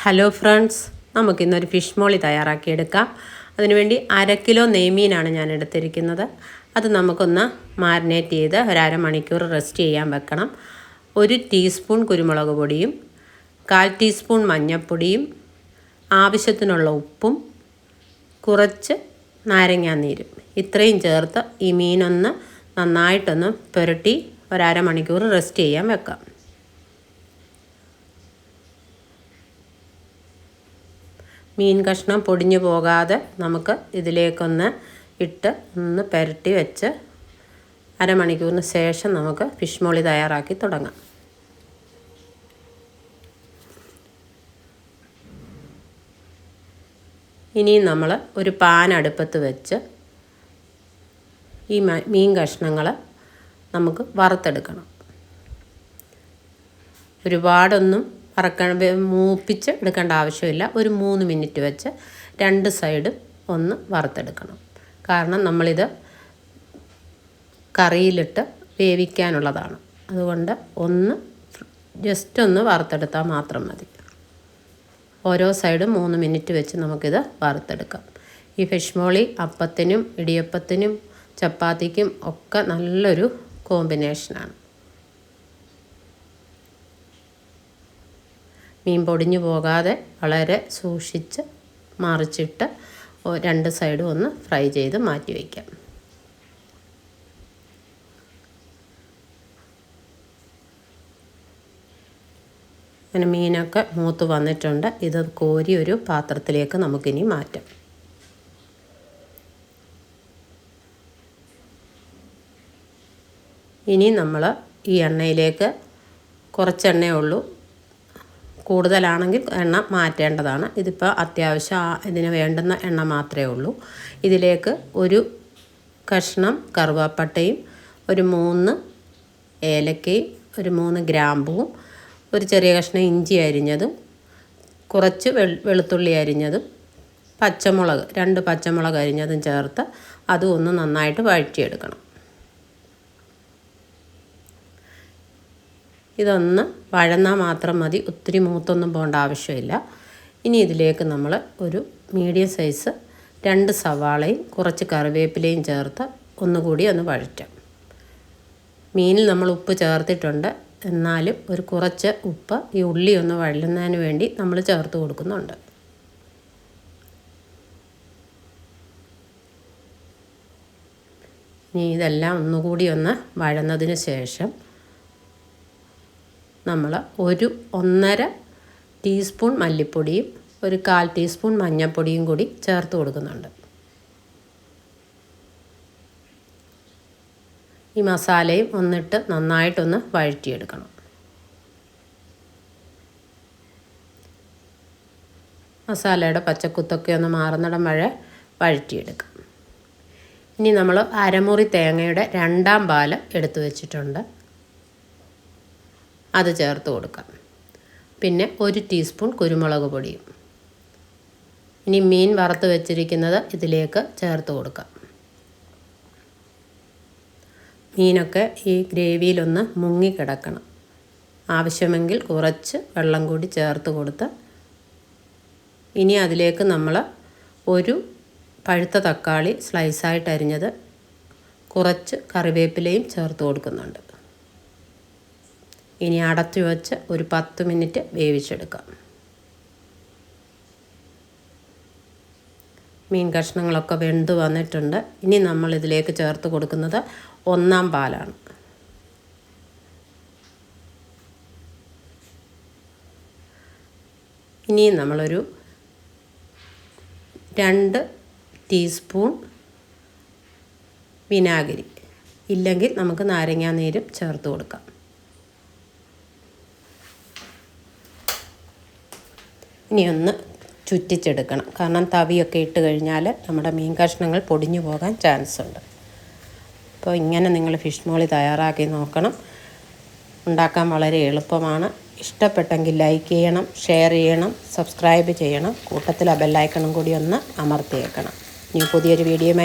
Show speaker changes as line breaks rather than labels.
Hello friends, നമുക്കിന്നൊരു fish മോളി തയ്യാറാക്കിയെടുക്കാം. അതിനുവേണ്ടി 1/2 കിലോ നെയ്മീനാണ് ഞാൻ എടുത്തിരിക്കുന്നത്. അത് നമുക്കൊന്ന് മാരിനേറ്റ് ചെയ്ത് ഒരു അരമണിക്കൂർ റെസ്റ്റ് ചെയ്യാൻ വെക്കണം. 1 ടീസ്പൂൺ കുരുമുളക് പൊടിയും 1/4 ടീസ്പൂൺ മഞ്ഞൾപ്പൊടിയും ആവശ്യത്തിനുള്ള ഉപ്പും കുറച്ച് നാരങ്ങാനീരും ഇത്രയും ചേർത്ത് ഈ മീനൊന്ന് നന്നായിട്ടൊന്ന് പുരട്ടി ഒരു അരമണിക്കൂർ റെസ്റ്റ് ചെയ്യാൻ വെക്കാം. മീൻ കഷ്ണം പൊടിഞ്ഞു പോകാതെ നമുക്ക് ഇതിലേക്കൊന്ന് ഇട്ട് ഒന്ന് പുരട്ടി വെച്ച് അരമണിക്കൂറിന് ശേഷം നമുക്ക് ഫിഷ് മോളി തയ്യാറാക്കി തുടങ്ങാം. ഇനി നമ്മൾ ഒരു പാൻ അടുപ്പത്ത് വെച്ച് ഈ മീൻ കഷ്ണങ്ങൾ നമുക്ക് വറുത്തെടുക്കണം. ഒരുപാടൊന്നും മൂപ്പിച്ച് എടുക്കേണ്ട ആവശ്യമില്ല. ഒരു 3 മിനിറ്റ് വെച്ച് 2 സൈഡും ഒന്ന് വറുത്തെടുക്കണം. കാരണം നമ്മളിത് കറിയിലിട്ട് വേവിക്കാനുള്ളതാണ്. അതുകൊണ്ട് ജസ്റ്റ് ഒന്ന് വറുത്തെടുത്താൽ മാത്രം മതി. ഓരോ സൈഡും 3 മിനിറ്റ് വെച്ച് നമുക്കിത് വറുത്തെടുക്കാം. ഈ ഫിഷ് മോളി അപ്പത്തിനും ഇടിയപ്പത്തിനും ചപ്പാത്തിക്കും ഒക്കെ നല്ലൊരു കോമ്പിനേഷനാണ്. മീൻ പൊടിഞ്ഞു പോകാതെ വളരെ സൂക്ഷിച്ച് മറിച്ചിട്ട് 2 സൈഡും ഒന്ന് ഫ്രൈ ചെയ്ത് മാറ്റി വയ്ക്കാം. അങ്ങനെ മീനൊക്കെ മൂത്ത് വന്നിട്ടുണ്ട്. ഇത് കോരി ഒരു പാത്രത്തിലേക്ക് നമുക്കിനി മാറ്റാം. ഇനി നമ്മൾ ഈ എണ്ണയിലേക്ക് കുറച്ച് എണ്ണയേ ഉള്ളൂ. കൂടുതലാണെങ്കിൽ എണ്ണ മാറ്റേണ്ടതാണ്. ഇതിപ്പോൾ അത്യാവശ്യം ഇതിന് വേണ്ടുന്ന എണ്ണ മാത്രമേ ഉള്ളൂ. ഇതിലേക്ക് ഒരു കഷ്ണം കറുവാപ്പട്ടയും ഒരു 3 ഏലക്കയും ഒരു 3 ഗ്രാമ്പുവും ഒരു ചെറിയ കഷ്ണം ഇഞ്ചി അരിഞ്ഞതും കുറച്ച് വെളുത്തുള്ളി അരിഞ്ഞതും പച്ചമുളക് 2 പച്ചമുളക് അരിഞ്ഞതും ചേർത്ത് അതും ഒന്ന് നന്നായിട്ട് വഴറ്റിയെടുക്കണം. ഇതൊന്ന് വഴന്നാൽ മാത്രം മതി. ഒത്തിരി മൂത്തൊന്നും പോകേണ്ട ആവശ്യമില്ല. ഇനി ഇതിലേക്ക് നമ്മൾ ഒരു മീഡിയം സൈസ് 2 സവാളയും കുറച്ച് കറിവേപ്പിലയും ചേർത്ത് ഒന്നുകൂടി ഒന്ന് വഴറ്റാം. മീനിൽ നമ്മൾ ഉപ്പ് ചേർത്തിട്ടുണ്ട്. എന്നാലും ഒരു കുറച്ച് ഉപ്പ് ഈ ഉള്ളി ഒന്ന് വഴലുന്നതിന് വേണ്ടി നമ്മൾ ചേർത്ത് കൊടുക്കുന്നുണ്ട്. ഇനി ഇതെല്ലാം ഒന്നുകൂടി ഒന്ന് വഴന്നതിന് ശേഷം നമ്മൾ ഒരു 1.5 ടീസ്പൂൺ മല്ലിപ്പൊടിയും ഒരു 1/4 ടീസ്പൂൺ മഞ്ഞൾപ്പൊടിയും കൂടി ചേർത്ത് കൊടുക്കുന്നുണ്ട്. ഈ മസാലയും ഒന്നിട്ട് നന്നായിട്ടൊന്ന് വഴറ്റിയെടുക്കണം. മസാലയുടെ പച്ചക്കുത്തൊക്കെ ഒന്ന് മാറുന്നിടം വരെ വഴറ്റിയെടുക്കാം. ഇനി നമ്മൾ അരമുറി തേങ്ങയുടെ 2ാം പാല് എടുത്തു വെച്ചിട്ടുണ്ട്. അത് ചേർത്ത് കൊടുക്കാം. പിന്നെ 1 ടീസ്പൂൺ കുരുമുളക് പൊടിയും. ഇനി മീൻ വറുത്ത് വെച്ചിരിക്കുന്നത് ഇതിലേക്ക് ചേർത്ത് കൊടുക്കാം. മീനൊക്കെ ഈ ഗ്രേവിയിലൊന്ന് മുങ്ങിക്കിടക്കണം. ആവശ്യമെങ്കിൽ കുറച്ച് വെള്ളം കൂടി ചേർത്ത് കൊടുത്ത് ഇനി അതിലേക്ക് നമ്മൾ ഒരു പഴുത്ത തക്കാളി സ്ലൈസായിട്ട് അരിഞ്ഞത് കുറച്ച് കറിവേപ്പിലയും ചേർത്ത് കൊടുക്കുന്നുണ്ട്. ഇനി അടച്ചു വെച്ച് ഒരു 10 മിനിറ്റ് വേവിച്ചെടുക്കാം. മീൻ കഷ്ണങ്ങളൊക്കെ വെന്ത് വന്നിട്ടുണ്ട്. ഇനി നമ്മൾ ഇതിലേക്ക് ചേർത്ത് കൊടുക്കുന്നത് 1ാം പാലാണ്. ഇനി നമ്മളൊരു 2 ടീസ്പൂൺ വിനാഗിരി, ഇല്ലെങ്കിൽ നമുക്ക് നാരങ്ങാനീരും ചേർത്ത് കൊടുക്കാം. ഇനി ഒന്ന് ചുറ്റിച്ചെടുക്കണം. കാരണം തവിയൊക്കെ ഇട്ട് കഴിഞ്ഞാൽ നമ്മുടെ മീൻ കഷ്ണങ്ങൾ പൊടിഞ്ഞു പോകാൻ ചാൻസ് ഉണ്ട്. അപ്പോൾ ഇങ്ങനെ നിങ്ങൾ ഫിഷ് മോളി തയ്യാറാക്കി നോക്കണം. ഉണ്ടാക്കാൻ വളരെ എളുപ്പമാണ്. ഇഷ്ടപ്പെട്ടെങ്കിൽ ലൈക്ക് ചെയ്യണം, ഷെയർ ചെയ്യണം, സബ്സ്ക്രൈബ് ചെയ്യണം. കൂട്ടത്തിൽ ആ ബെല്ലൈക്കണും കൂടി ഒന്ന് അമർത്തിയേക്കണം. ഇനി പുതിയൊരു വീഡിയോയുമായി